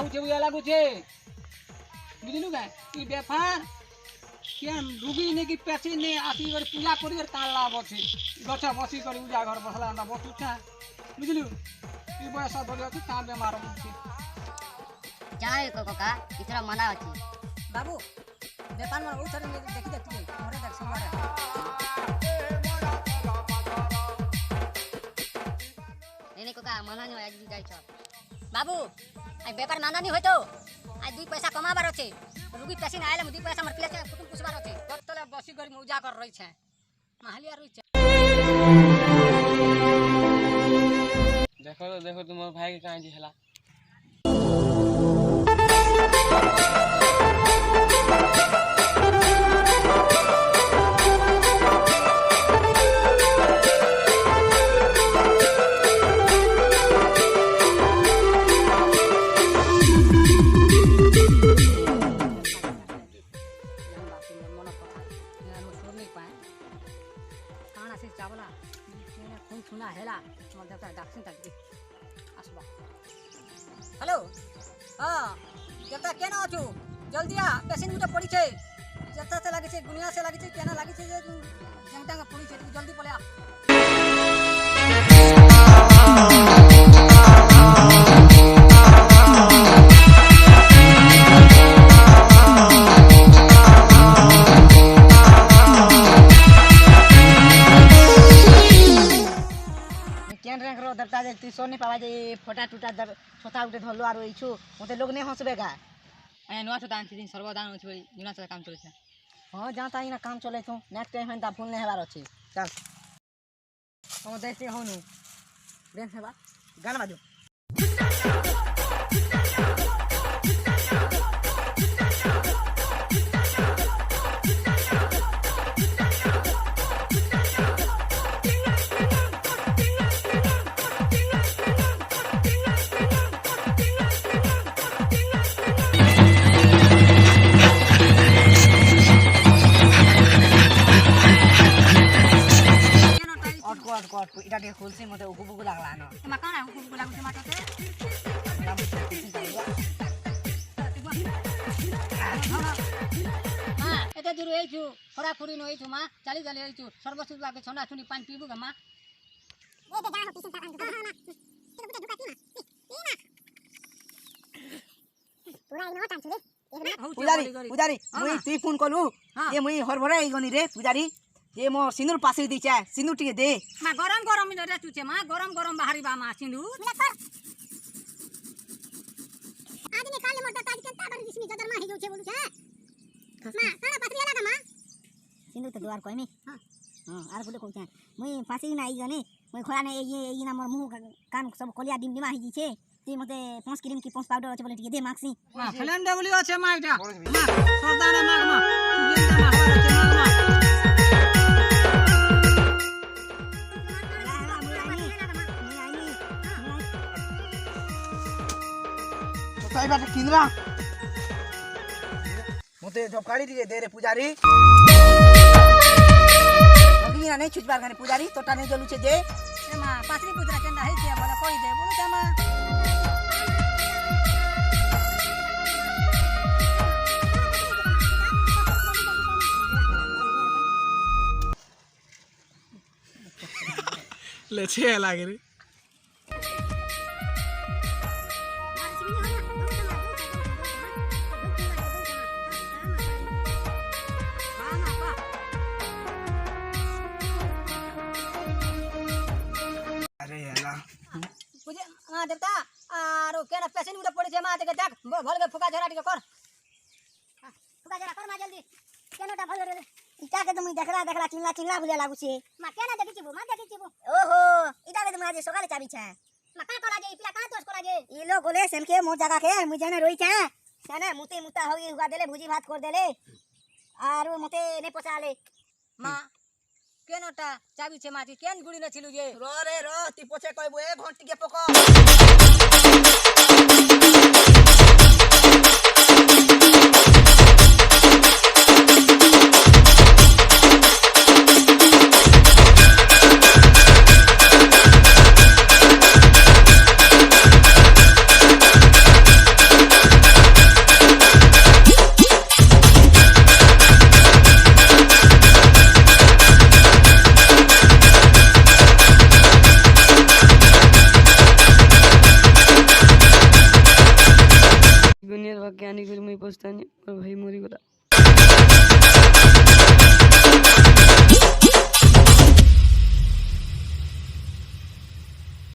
होचे बुया लागू छे बुझलु का ई बेफार केन रुगी ने की पेची ने आसी कर पूजा करी कर कान लाभ छे गछ बसी कर उजा घर बसला अंदा बसु छा बुझलु ई बयस धरि अछि का बेमार होचे जाय कोका इतरा मना अछि बाबू बेपार में उतर देखि देखि मोरे देख सोमवार नेने कोका मना न आज जाय छ बाबू आई बेपार माना नहीं होय तो आज 2 पैसा कमाबार अछि रुगी पेशिन आइले 2 पैसा हमर पिया कुटुम पुसबार अछि तले बसी कर मौजा कर रही छे महलिया रही छे देखो तुम भाई के काहे हला चावला खून सुना हेला देवता डाक्सिन तक आसबा हेलो हां देवता केना अछु जल्दी आ पेशेंट उठे पड़ी छे जत्ता से लागी छे गुनिया से लागी छे केना लागी छे जे जंगटा पड़ी छे तू जल्दी पले आ दरता जे तू सोनी पावा जे फोटा टूटा दर छोटा उठे धरलो आरो इछु मते लोग ने हंसबे का ए नुआ छोटा दिन सर्वदान अछि बई जुना से काम चले छै हां जाता इना काम चले तो नेक्स्ट टाइम हन ता भूल ने हेबार अछि चल हम देखते होनु देन हेबा गाना बाजो को इटा के खोलसी मते उगु बुगु लागला न मा काना उगु बुगु लागु माटते मा एते दूर एछु खरा खुरी न एछु मा चाली चाली एछु सर्वसु बाके छना छुनी पानी पीबु ग मा ए ते जानो टिसन ताकान हां मा ते बुते ढुकाती मा पूरा इन होता छले पुजारी मुई ती फोन कलु ये मुई हरभरा आई गनी रे पुजारी ये मो सिंदूर पासे दी चा सिंदूर टिके दे मा गरम गरम रे चुचे मा गरम गरम बाहरी बा मा सिंदूर आज ने काले मोटा ताज केता बार दिसमी जदर मा हे जोछे बोलु छे मा सारा पात्री लगा मा सिंदूर तो दुआर कोइमी हां आर बोले को छ मुई फासी ना आई गने मुई खोला ने ये ना मोर मुंह कान सब कोलिया डिम डिमा ही छे ते मते 5 क्रीम की 5 पाउडर अछि बोले टिके दे माक्सी मा फ्लेम डब्ल्यू अछि मा इटा मा सरदार माग मा ये ना मा हवा अछि मा साई बात किनरा मते झपकाड़ी दिए दे रे पुजारी अभी ना नहीं छुचबार गने पुजारी तोटा नहीं जलु छे दे ए मा पासरी पुजरा केंदा है के बोले कोई दे बोले मा ले छे लागे रे हां देवता आरो केना पेशेंट उठे पड़ी छे मा देख देख भल के फुका झरा टिके कर फुका जरा कर मा जल्दी केनोटा भल रे इटा के तुम देखला चिल्ला चिल्ला बुले लागु छे मा केना देखि छिबो मा देखि छिबो ओहो इटा के तुम आज सकाले चाबी छे मा का कोला जे पिला का तोस कोला जे ई लोग बोले सेम के मो जगह के मु जाने रोई छे सेने मुते मुता होगी हुआ देले भुजी भात कर देले आरो मते ने पचाले मा केनोटा चाबी छे माटी केन गुड़ी न छिलु जे रो रे रो ती पोछे कहबो ए घंटी के पको खोजतानी और भाई मरी गला।